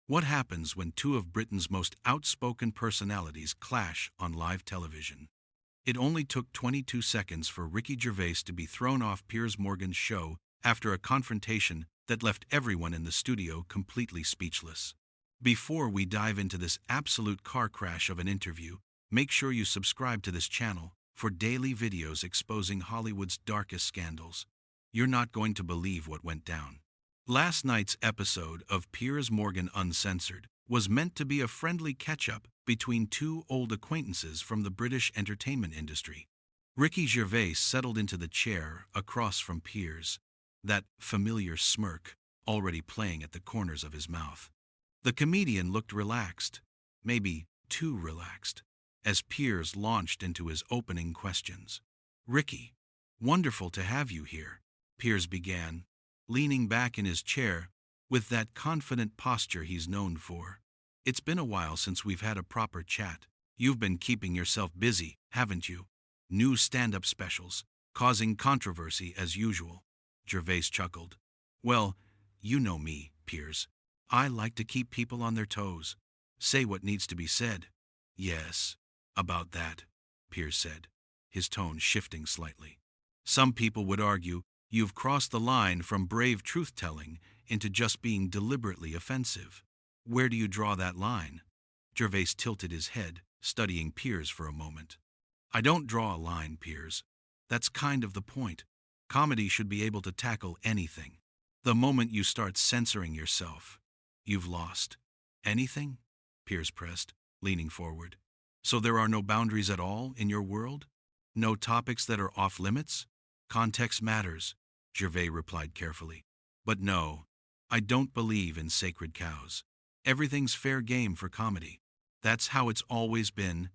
What happens when two of Britain's most outspoken personalities clash on live television? It only took 22 seconds for Ricky Gervais to be thrown off Piers Morgan's show after a confrontation that left everyone in the studio completely speechless. Before we dive into this absolute car crash of an interview, make sure you subscribe to this channel for daily videos exposing Hollywood's darkest scandals. You're not going to believe what went down. Last night's episode of Piers Morgan Uncensored was meant to be a friendly catch-up between two old acquaintances from the British entertainment industry. Ricky Gervais settled into the chair across from Piers, that familiar smirk already playing at the corners of his mouth. The comedian looked relaxed, maybe too relaxed, as Piers launched into his opening questions. "Ricky, wonderful to have you here," Piers began, leaning back in his chair with that confident posture he's known for. "It's been a while since we've had a proper chat. You've been keeping yourself busy, haven't you? New stand-up specials, causing controversy as usual." Gervais chuckled. "Well, you know me, Piers. I like to keep people on their toes. Say what needs to be said." "Yes, about that," Piers said, his tone shifting slightly. "Some people would argue you've crossed the line from brave truth-telling into just being deliberately offensive. Where do you draw that line?" Gervais tilted his head, studying Piers for a moment. "I don't draw a line, Piers. That's kind of the point. Comedy should be able to tackle anything. The moment you start censoring yourself, you've lost." "Anything?" Piers pressed, leaning forward. "So there are no boundaries at all in your world? No topics that are off limits?" "Context matters," Gervais replied carefully. "But no, I don't believe in sacred cows. Everything's fair game for comedy. That's how it's always been.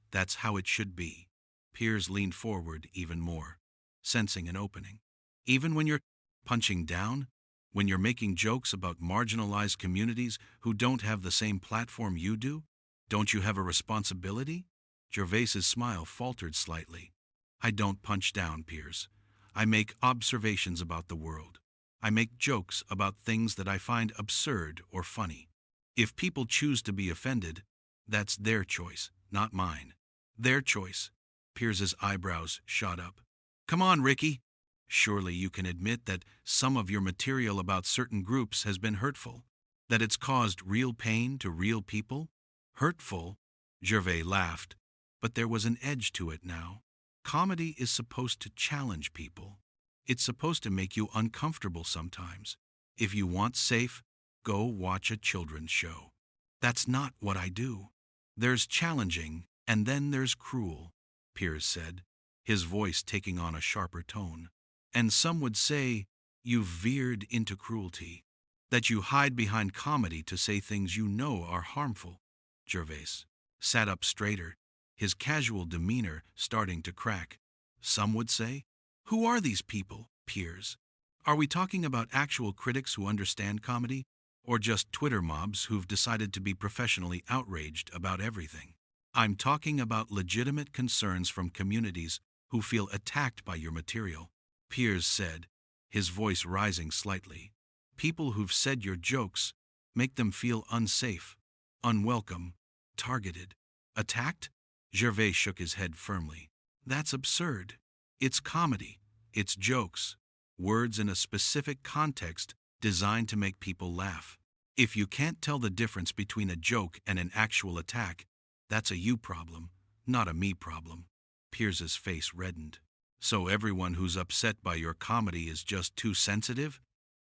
That's how it should be." Piers leaned forward even more, sensing an opening. "Even when you're punching down? When you're making jokes about marginalized communities who don't have the same platform you do? Don't you have a responsibility?" Gervais's smile faltered slightly. "I don't punch down, Piers. I make observations about the world. I make jokes about things that I find absurd or funny. If people choose to be offended, that's their choice, not mine." "Their choice?" Piers's eyebrows shot up. "Come on, Ricky. Surely you can admit that some of your material about certain groups has been hurtful, that it's caused real pain to real people." "Hurtful?" Gervais laughed, but there was an edge to it now. "Comedy is supposed to challenge people. It's supposed to make you uncomfortable sometimes. If you want safe, go watch a children's show. That's not what I do." "There's challenging, and then there's cruel," Piers said, his voice taking on a sharper tone. "And some would say you've veered into cruelty, that you hide behind comedy to say things you know are harmful." Gervais sat up straighter, his casual demeanor starting to crack. "Some would say? Who are these people, Piers? Are we talking about actual critics who understand comedy, or just Twitter mobs who've decided to be professionally outraged about everything?" "I'm talking about legitimate concerns from communities who feel attacked by your material," Piers said, his voice rising slightly. "People who've said your jokes make them feel unsafe, unwelcome, targeted." "Attacked?" Gervais shook his head firmly. "That's absurd. It's comedy. It's jokes. Words in a specific context designed to make people laugh. If you can't tell the difference between a joke and an actual attack, that's a you problem, not a me problem." Piers's face reddened. "So everyone who's upset by your comedy is just too sensitive?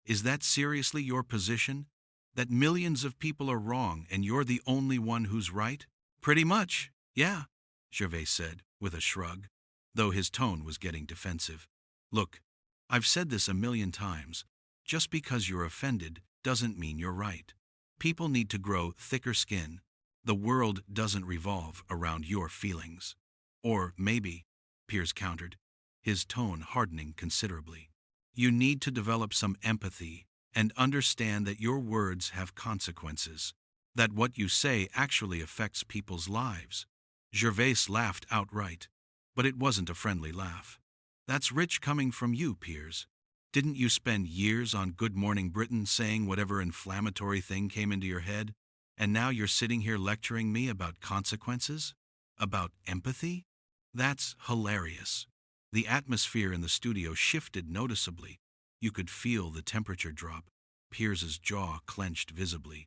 Is that seriously your position? That millions of people are wrong and you're the only one who's right?" "Pretty much, yeah," Gervais said, with a shrug, though his tone was getting defensive. "Look, I've said this a million times. Just because you're offended doesn't mean you're right. People need to grow thicker skin. The world doesn't revolve around your feelings." "Or maybe," Piers countered, his tone hardening considerably, "you need to develop some empathy and understand that your words have consequences, that what you say actually affects people's lives." Gervais laughed outright, but it wasn't a friendly laugh. "That's rich coming from you, Piers. Didn't you spend years on Good Morning Britain saying whatever inflammatory thing came into your head? And now you're sitting here lecturing me about consequences? About empathy? That's hilarious. The atmosphere in the studio shifted noticeably. You could feel the temperature drop. Piers's jaw clenched visibly.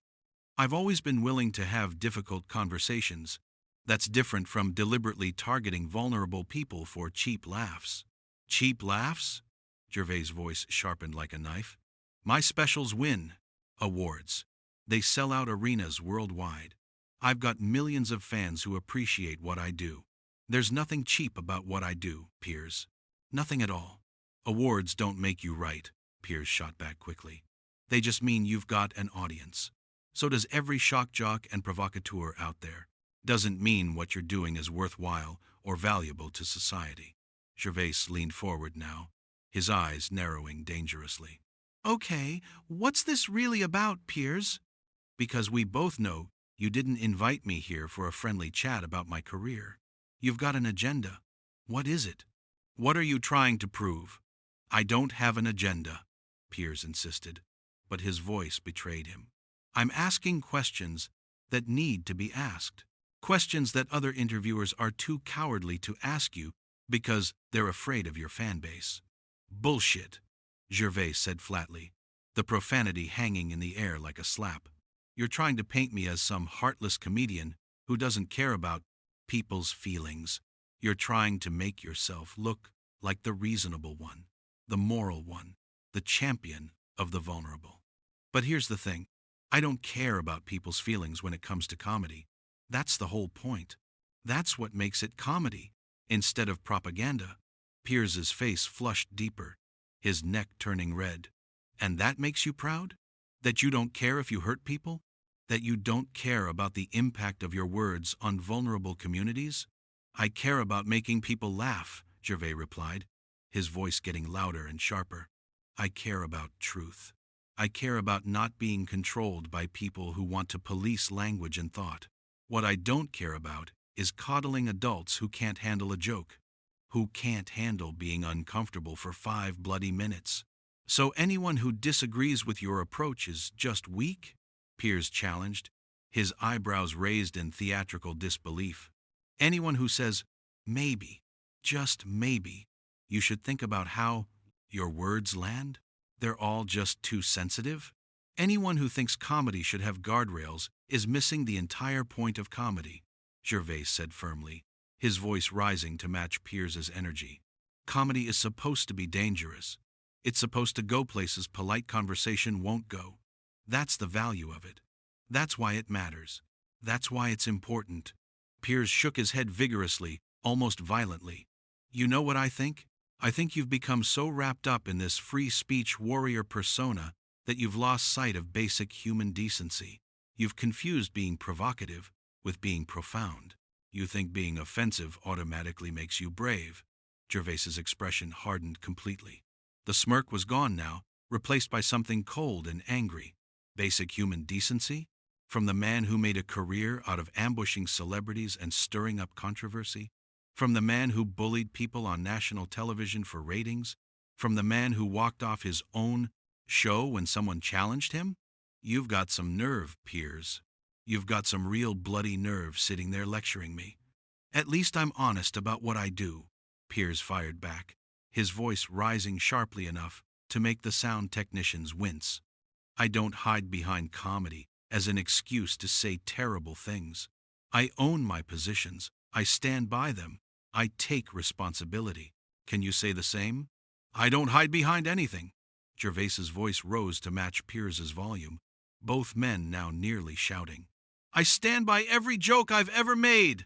I've always been willing to have difficult conversations. That's different from deliberately targeting vulnerable people for cheap laughs. Cheap laughs? Gervais' voice sharpened like a knife. My specials win awards. They sell out arenas worldwide. I've got millions of fans who appreciate what I do. There's nothing cheap about what I do, Piers. Nothing at all. Awards don't make you right, Piers shot back quickly. They just mean you've got an audience. So does every shock jock and provocateur out there. Doesn't mean what you're doing is worthwhile or valuable to society. Gervais leaned forward now, his eyes narrowing dangerously. Okay, what's this really about, Piers? Because we both know you didn't invite me here for a friendly chat about my career. You've got an agenda. What is it? What are you trying to prove? I don't have an agenda, Piers insisted, but his voice betrayed him. I'm asking questions that need to be asked. Questions that other interviewers are too cowardly to ask you because they're afraid of your fan base. Bullshit, Gervais said flatly, the profanity hanging in the air like a slap. You're trying to paint me as some heartless comedian who doesn't care about people's feelings. You're trying to make yourself look like the reasonable one, the moral one, the champion of the vulnerable. But here's the thing. I don't care about people's feelings when it comes to comedy. That's the whole point. That's what makes it comedy, instead of propaganda. Piers's face flushed deeper, his neck turning red. And that makes you proud? That you don't care if you hurt people? That you don't care about the impact of your words on vulnerable communities? I care about making people laugh, Gervais replied, his voice getting louder and sharper. I care about truth. I care about not being controlled by people who want to police language and thought. What I don't care about is coddling adults who can't handle a joke, who can't handle being uncomfortable for 5 bloody minutes. So anyone who disagrees with your approach is just weak? Piers challenged, his eyebrows raised in theatrical disbelief. Anyone who says, maybe, just maybe, you should think about how your words land? They're all just too sensitive? Anyone who thinks comedy should have guardrails is missing the entire point of comedy, Gervais said firmly, his voice rising to match Piers's energy. Comedy is supposed to be dangerous. It's supposed to go places polite conversation won't go. That's the value of it. That's why it matters. That's why it's important. Piers shook his head vigorously, almost violently. You know what I think? I think you've become so wrapped up in this free speech warrior persona that you've lost sight of basic human decency. You've confused being provocative with being profound. You think being offensive automatically makes you brave. Gervais's expression hardened completely. The smirk was gone now, replaced by something cold and angry. Basic human decency? From the man who made a career out of ambushing celebrities and stirring up controversy? From the man who bullied people on national television for ratings? From the man who walked off his own show when someone challenged him? You've got some nerve, Piers. You've got some real bloody nerve sitting there lecturing me. At least I'm honest about what I do, Piers fired back, his voice rising sharply enough to make the sound technicians wince. I don't hide behind comedy as an excuse to say terrible things. I own my positions. I stand by them. I take responsibility. Can you say the same? I don't hide behind anything. Gervais's voice rose to match Piers's volume, both men now nearly shouting. I stand by every joke I've ever made.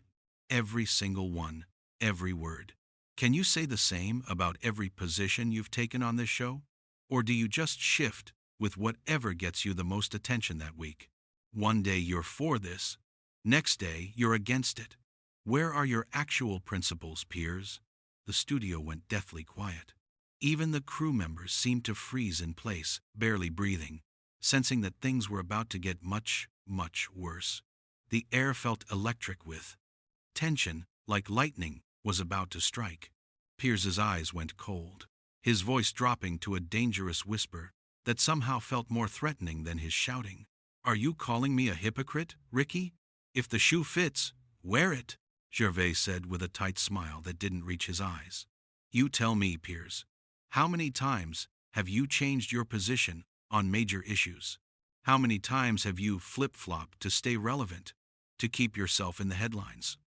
Every single one. Every word. Can you say the same about every position you've taken on this show? Or do you just shift with whatever gets you the most attention that week? One day you're for this. Next day you're against it. Where are your actual principles, Piers? The studio went deathly quiet. Even the crew members seemed to freeze in place, barely breathing, sensing that things were about to get much, much worse. The air felt electric with tension, like lightning was about to strike. Piers's eyes went cold. his voice dropping to a dangerous whisper that somehow felt more threatening than his shouting. "Are you calling me a hypocrite, Ricky? If the shoe fits, wear it," Gervais said with a tight smile that didn't reach his eyes. "You tell me, Piers, how many times have you changed your position on major issues? How many times have you flip-flopped to stay relevant, to keep yourself in the headlines?"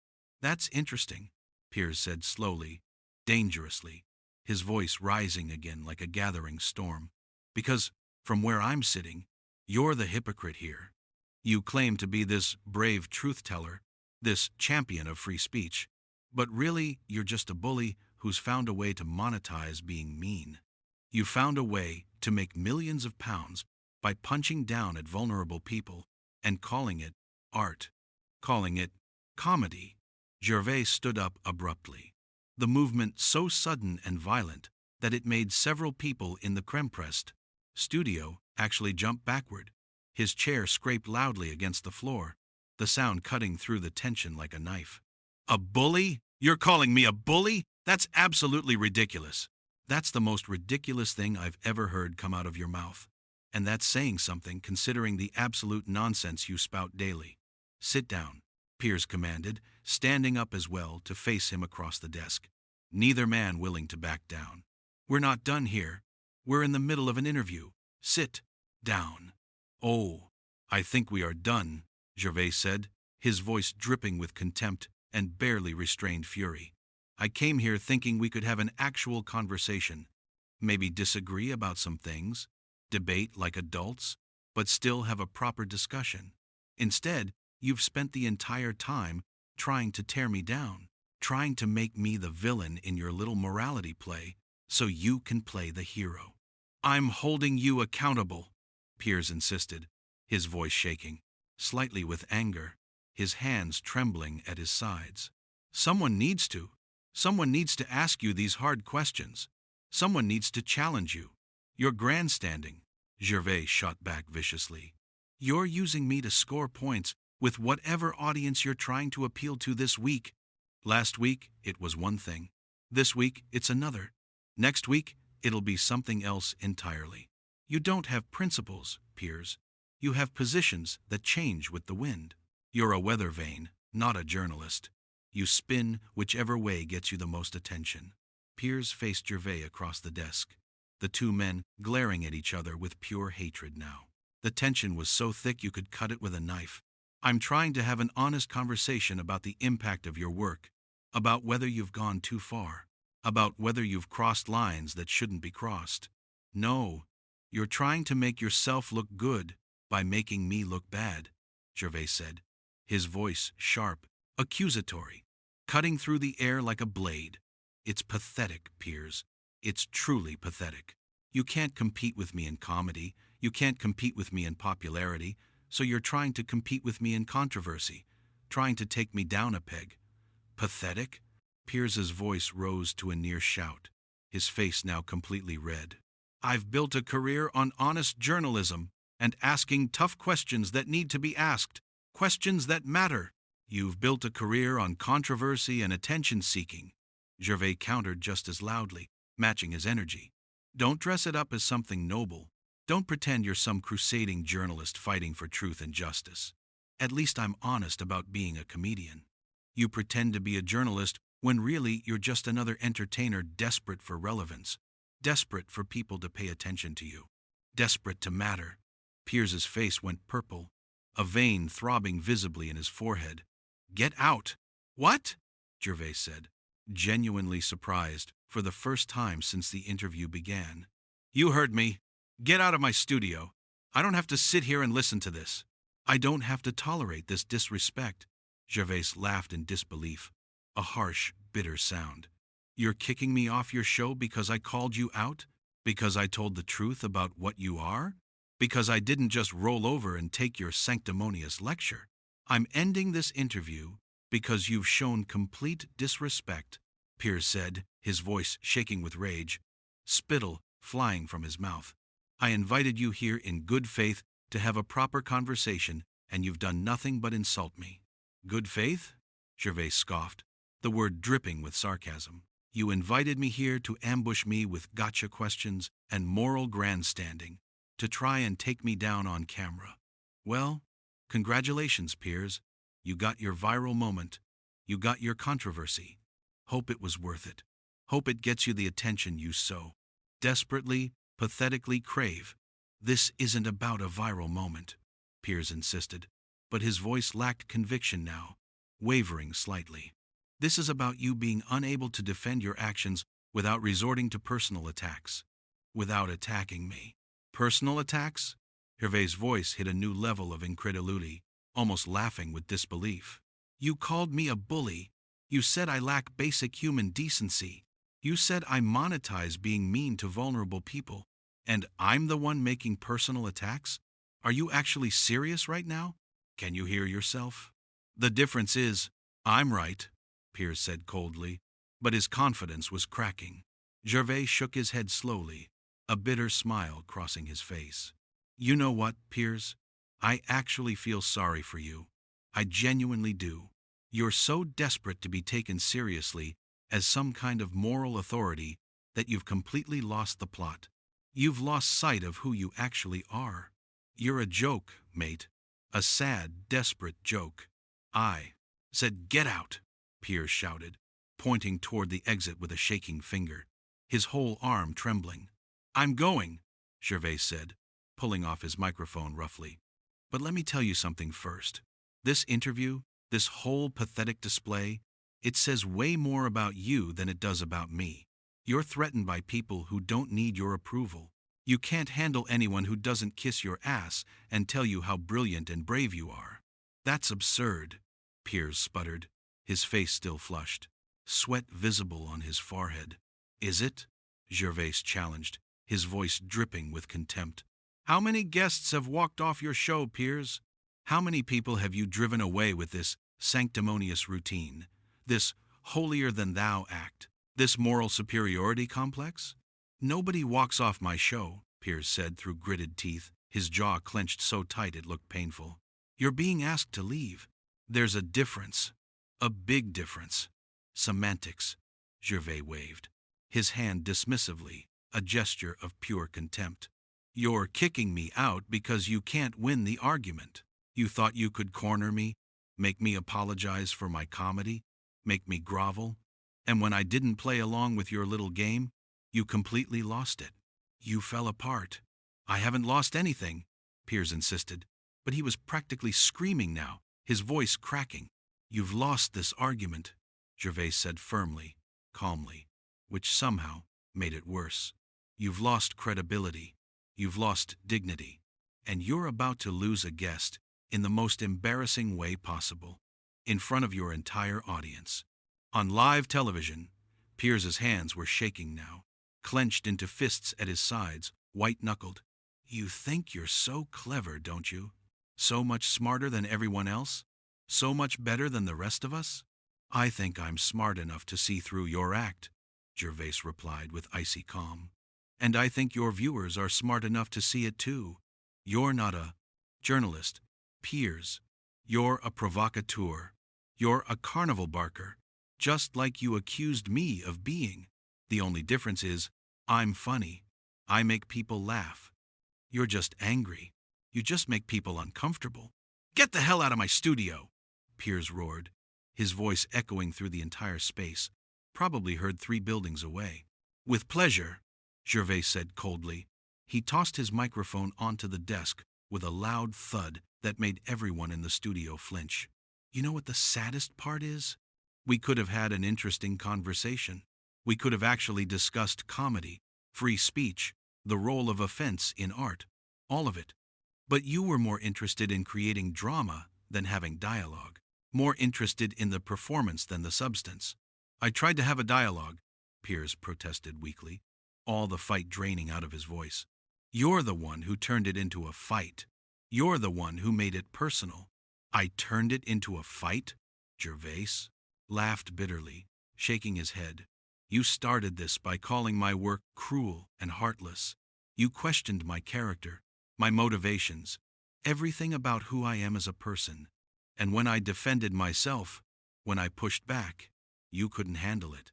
"That's interesting," Piers said slowly, dangerously, his voice rising again like a gathering storm. "Because, from where I'm sitting, you're the hypocrite here. You claim to be this brave truth-teller, this champion of free speech, but really you're just a bully who's found a way to monetize being mean. You found a way to make millions of pounds by punching down at vulnerable people and calling it art, calling it comedy." Gervais stood up abruptly, the movement so sudden and violent that it made several people in the creme-pressed studio actually jump backward. His chair scraped loudly against the floor, the sound cutting through the tension like a knife. "A bully? You're calling me a bully? That's absolutely ridiculous. That's the most ridiculous thing I've ever heard come out of your mouth. And that's saying something considering the absolute nonsense you spout daily. Sit down," Piers commanded, standing up as well to face him across the desk, neither man willing to back down. "We're not done here. We're in the middle of an interview. Sit down." "Oh, I think we are done," Gervais said, his voice dripping with contempt and barely restrained fury. "I came here thinking we could have an actual conversation, maybe disagree about some things, debate like adults, but still have a proper discussion. Instead, you've spent the entire time trying to tear me down, trying to make me the villain in your little morality play so you can play the hero." "I'm holding you accountable," Piers insisted, his voice shaking, slightly with anger, his hands trembling at his sides. Someone needs to ask you these hard questions. Someone needs to challenge you. You're grandstanding," Gervais shot back viciously. "You're using me to score points with whatever audience you're trying to appeal to this week. Last week, it was one thing. This week, it's another. Next week, it'll be something else entirely. You don't have principles, Piers. You have positions that change with the wind. You're a weather vane, not a journalist. You spin whichever way gets you the most attention." Piers faced Gervais across the desk, the two men glaring at each other with pure hatred now. The tension was so thick you could cut it with a knife. "I'm trying to have an honest conversation about the impact of your work, about whether you've gone too far, about whether you've crossed lines that shouldn't be crossed. No, you're trying to make yourself look good by making me look bad," Gervais said, his voice sharp, accusatory, cutting through the air like a blade. "It's pathetic, Piers. It's truly pathetic. You can't compete with me in comedy. You can't compete with me in popularity. So you're trying to compete with me in controversy, trying to take me down a peg. Pathetic?" Piers's voice rose to a near shout, his face now completely red. "I've built a career on honest journalism and asking tough questions that need to be asked, questions that matter. You've built a career on controversy and attention-seeking," Gervais countered just as loudly, matching his energy. "Don't dress it up as something noble. Don't pretend you're some crusading journalist fighting for truth and justice. At least I'm honest about being a comedian. You pretend to be a journalist when really you're just another entertainer desperate for relevance, desperate for people to pay attention to you, desperate to matter." Piers's face went purple, a vein throbbing visibly in his forehead. "Get out." "What?" Gervais said, genuinely surprised for the first time since the interview began. "You heard me. Get out of my studio. I don't have to sit here and listen to this. I don't have to tolerate this disrespect." Gervais laughed in disbelief, a harsh, bitter sound. "You're kicking me off your show because I called you out? Because I told the truth about what you are? Because I didn't just roll over and take your sanctimonious lecture? I'm ending this interview because you've shown complete disrespect," Piers said, his voice shaking with rage, spittle flying from his mouth. "I invited you here in good faith to have a proper conversation, and you've done nothing but insult me." "Good faith?" Gervais scoffed, the word dripping with sarcasm. You invited me here to ambush me with gotcha questions and moral grandstanding, to try and take me down on camera. Well, congratulations, Piers. You got your viral moment. You got your controversy. Hope it was worth it. Hope it gets you the attention you so desperately, pathetically crave. This isn't about a viral moment, Piers insisted, but his voice lacked conviction now, wavering slightly. This is about you being unable to defend your actions without resorting to personal attacks. Without attacking me. Personal attacks? Gervais' voice hit a new level of incredulity, almost laughing with disbelief. You called me a bully. You said I lack basic human decency. You said I monetize being mean to vulnerable people. And I'm the one making personal attacks? Are you actually serious right now? Can you hear yourself? The difference is, I'm right, Piers said coldly, but his confidence was cracking. Gervais shook his head slowly, a bitter smile crossing his face. You know what, Piers? I actually feel sorry for you. I genuinely do. You're so desperate to be taken seriously as some kind of moral authority that you've completely lost the plot. You've lost sight of who you actually are. You're a joke, mate. A sad, desperate joke. I said, "Get out," Piers shouted, pointing toward the exit with a shaking finger, his whole arm trembling. I'm going, Gervais said, pulling off his microphone roughly. But let me tell you something first. This interview, this whole pathetic display, it says way more about you than it does about me. You're threatened by people who don't need your approval. You can't handle anyone who doesn't kiss your ass and tell you how brilliant and brave you are. That's absurd, Piers sputtered, his face still flushed, sweat visible on his forehead. Is it? Gervais challenged, his voice dripping with contempt. How many guests have walked off your show, Piers? How many people have you driven away with this sanctimonious routine, this holier-than-thou act, this moral superiority complex? Nobody walks off my show, Piers said through gritted teeth, his jaw clenched so tight it looked painful. You're being asked to leave. There's a difference. A big difference. Semantics, Gervais waved, his hand dismissively, a gesture of pure contempt. You're kicking me out because you can't win the argument. You thought you could corner me, make me apologize for my comedy, make me grovel, and when I didn't play along with your little game, you completely lost it. You fell apart. I haven't lost anything, Piers insisted, but he was practically screaming now, his voice cracking. You've lost this argument, Gervais said firmly, calmly, which somehow made it worse. You've lost credibility. You've lost dignity. And you're about to lose a guest in the most embarrassing way possible, in front of your entire audience. On live television, Piers's hands were shaking now, clenched into fists at his sides, white-knuckled. You think you're so clever, don't you? So much smarter than everyone else? So much better than the rest of us? I think I'm smart enough to see through your act, Gervais replied with icy calm. And I think your viewers are smart enough to see it too. You're not a journalist, Piers. You're a provocateur. You're a carnival barker, just like you accused me of being. The only difference is, I'm funny. I make people laugh. You're just angry. You just make people uncomfortable. Get the hell out of my studio, Piers roared, his voice echoing through the entire space, probably heard 3 buildings away. With pleasure, Gervais said coldly. He tossed his microphone onto the desk with a loud thud that made everyone in the studio flinch. You know what the saddest part is? We could have had an interesting conversation. We could have actually discussed comedy, free speech, the role of offense in art, all of it. But you were more interested in creating drama than having dialogue, more interested in the performance than the substance. I tried to have a dialogue, Piers protested weakly, all the fight draining out of his voice. You're the one who turned it into a fight. You're the one who made it personal. I turned it into a fight? Gervais laughed bitterly, shaking his head. You started this by calling my work cruel and heartless. You questioned my character, my motivations, everything about who I am as a person. And when I defended myself, when I pushed back, you couldn't handle it.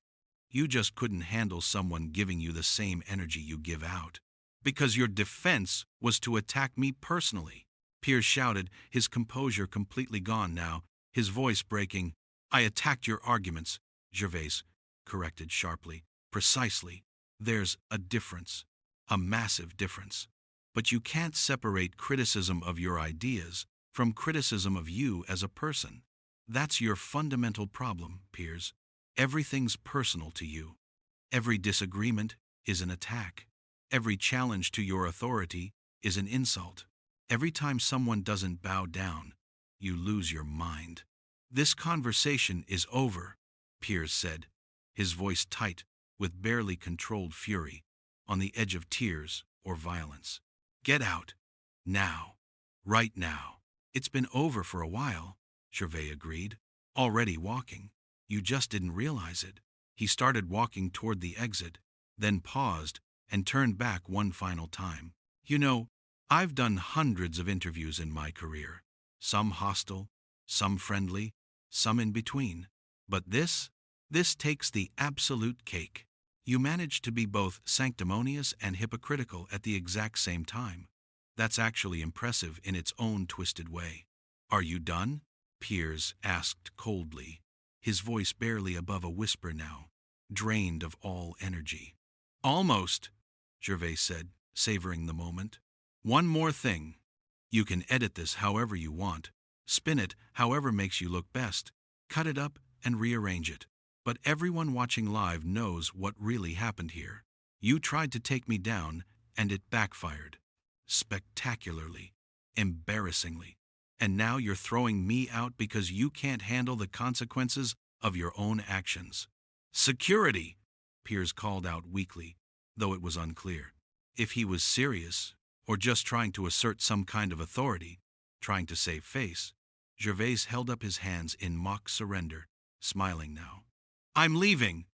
You just couldn't handle someone giving you the same energy you give out. Because your defense was to attack me personally. Piers shouted, his composure completely gone now, his voice breaking. I attacked your arguments, Gervais corrected sharply. Precisely. There's a difference. A massive difference. But you can't separate criticism of your ideas from criticism of you as a person. That's your fundamental problem, Piers. Everything's personal to you. Every disagreement is an attack. Every challenge to your authority is an insult. Every time someone doesn't bow down, you lose your mind. This conversation is over, Piers said, his voice tight with barely controlled fury, on the edge of tears or violence. Get out. Now. Right now. It's been over for a while, Gervais agreed. Already walking. You just didn't realize it. He started walking toward the exit, then paused and turned back one final time. You know, I've done hundreds of interviews in my career. Some hostile, some friendly, some in between. But this takes the absolute cake. You managed to be both sanctimonious and hypocritical at the exact same time. That's actually impressive in its own twisted way. Are you done? Piers asked coldly, his voice barely above a whisper now, drained of all energy. Almost, Gervais said, savoring the moment. One more thing. You can edit this however you want, spin it however makes you look best, cut it up and rearrange it. But everyone watching live knows what really happened here. You tried to take me down, and it backfired. Spectacularly. Embarrassingly. And now you're throwing me out because you can't handle the consequences of your own actions. Security, Piers called out weakly, though it was unclear. If he was serious, or just trying to assert some kind of authority, trying to save face, Gervais held up his hands in mock surrender, smiling now. I'm leaving!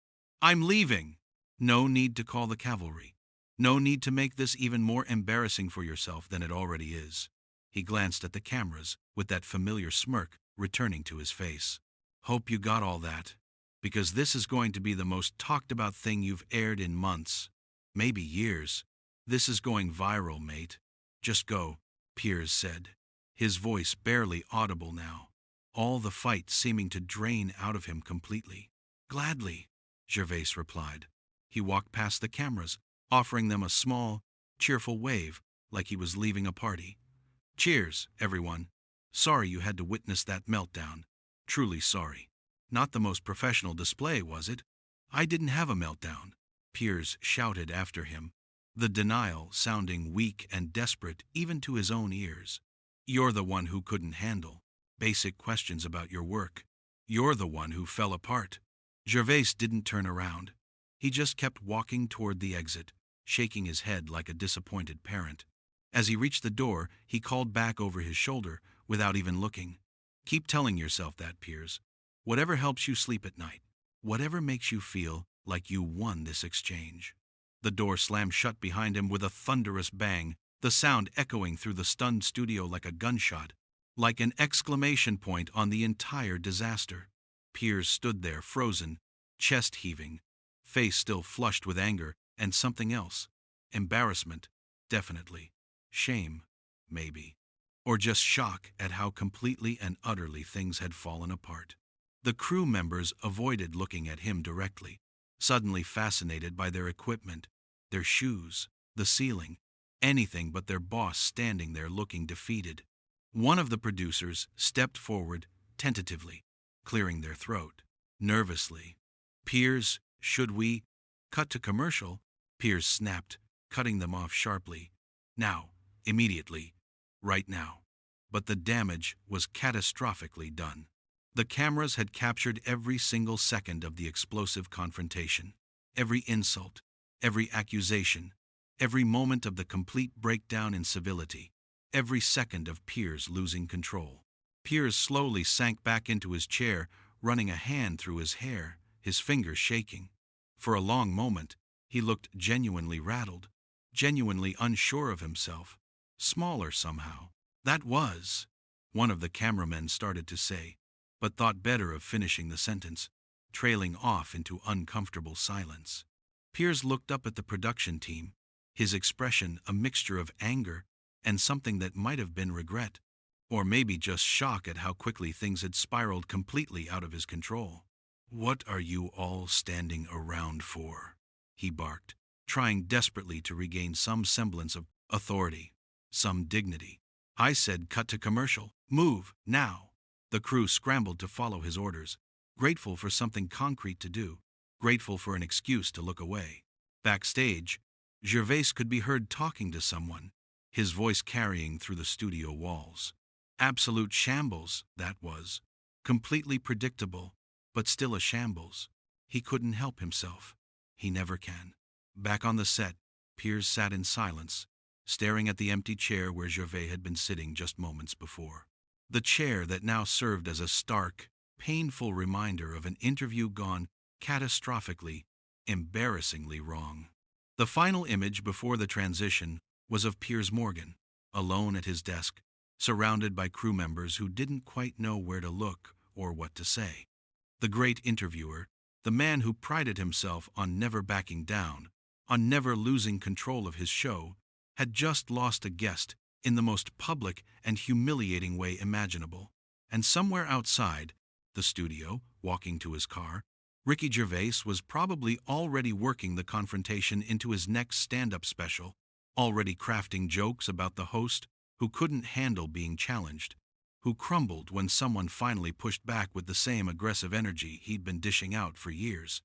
I'm leaving! No need to call the cavalry. No need to make this even more embarrassing for yourself than it already is. He glanced at the cameras, with that familiar smirk returning to his face. Hope you got all that, because this is going to be the most talked about thing you've aired in months, maybe years. This is going viral, mate. Just go, Piers said, his voice barely audible now, all the fight seeming to drain out of him completely. Gladly, Gervais replied. He walked past the cameras, offering them a small, cheerful wave like he was leaving a party. Cheers, everyone. Sorry you had to witness that meltdown. Truly sorry. Not the most professional display, was it? I didn't have a meltdown, Piers shouted after him, the denial sounding weak and desperate even to his own ears. You're the one who couldn't handle basic questions about your work. You're the one who fell apart. Gervais didn't turn around. He just kept walking toward the exit, shaking his head like a disappointed parent. As he reached the door, he called back over his shoulder without even looking. Keep telling yourself that, Piers. Whatever helps you sleep at night. Whatever makes you feel like you won this exchange. The door slammed shut behind him with a thunderous bang, the sound echoing through the stunned studio like a gunshot, like an exclamation point on the entire disaster. Piers stood there, frozen, chest heaving, face still flushed with anger and something else. Embarrassment, definitely. Shame, maybe. Or just shock at how completely and utterly things had fallen apart. The crew members avoided looking at him directly, suddenly fascinated by their equipment, their shoes, the ceiling, anything but their boss standing there looking defeated. One of the producers stepped forward, tentatively, clearing their throat, nervously. Piers, should we? Cut to commercial, Piers snapped, cutting them off sharply. Now, immediately, right now. But the damage was catastrophically done. The cameras had captured every single second of the explosive confrontation, every insult, every accusation, every moment of the complete breakdown in civility, every second of Piers losing control. Piers slowly sank back into his chair, running a hand through his hair, his fingers shaking. For a long moment, he looked genuinely rattled, genuinely unsure of himself, smaller somehow. That was, one of the cameramen started to say, but thought better of finishing the sentence. trailing off into uncomfortable silence. Piers looked up at the production team, his expression a mixture of anger and something that might have been regret, or maybe just shock at how quickly things had spiraled completely out of his control. "What are you all standing around for?" he barked, trying desperately to regain some semblance of authority, some dignity. "I said cut to commercial. Move, now!" The crew scrambled to follow his orders, grateful for something concrete to do, grateful for an excuse to look away. Backstage, Gervais could be heard talking to someone, his voice carrying through the studio walls. Absolute shambles, that was. Completely predictable, but still a shambles. He couldn't help himself. He never can. Back on the set, Piers sat in silence, staring at the empty chair where Gervais had been sitting just moments before. The chair that now served as a stark, painful reminder of an interview gone catastrophically, embarrassingly wrong. The final image before the transition was of Piers Morgan, alone at his desk, surrounded by crew members who didn't quite know where to look or what to say. The great interviewer, the man who prided himself on never backing down, on never losing control of his show, had just lost a guest in the most public and humiliating way imaginable. And somewhere outside the studio, walking to his car, Ricky Gervais was probably already working the confrontation into his next stand-up special, already crafting jokes about the host who couldn't handle being challenged, who crumbled when someone finally pushed back with the same aggressive energy he'd been dishing out for years.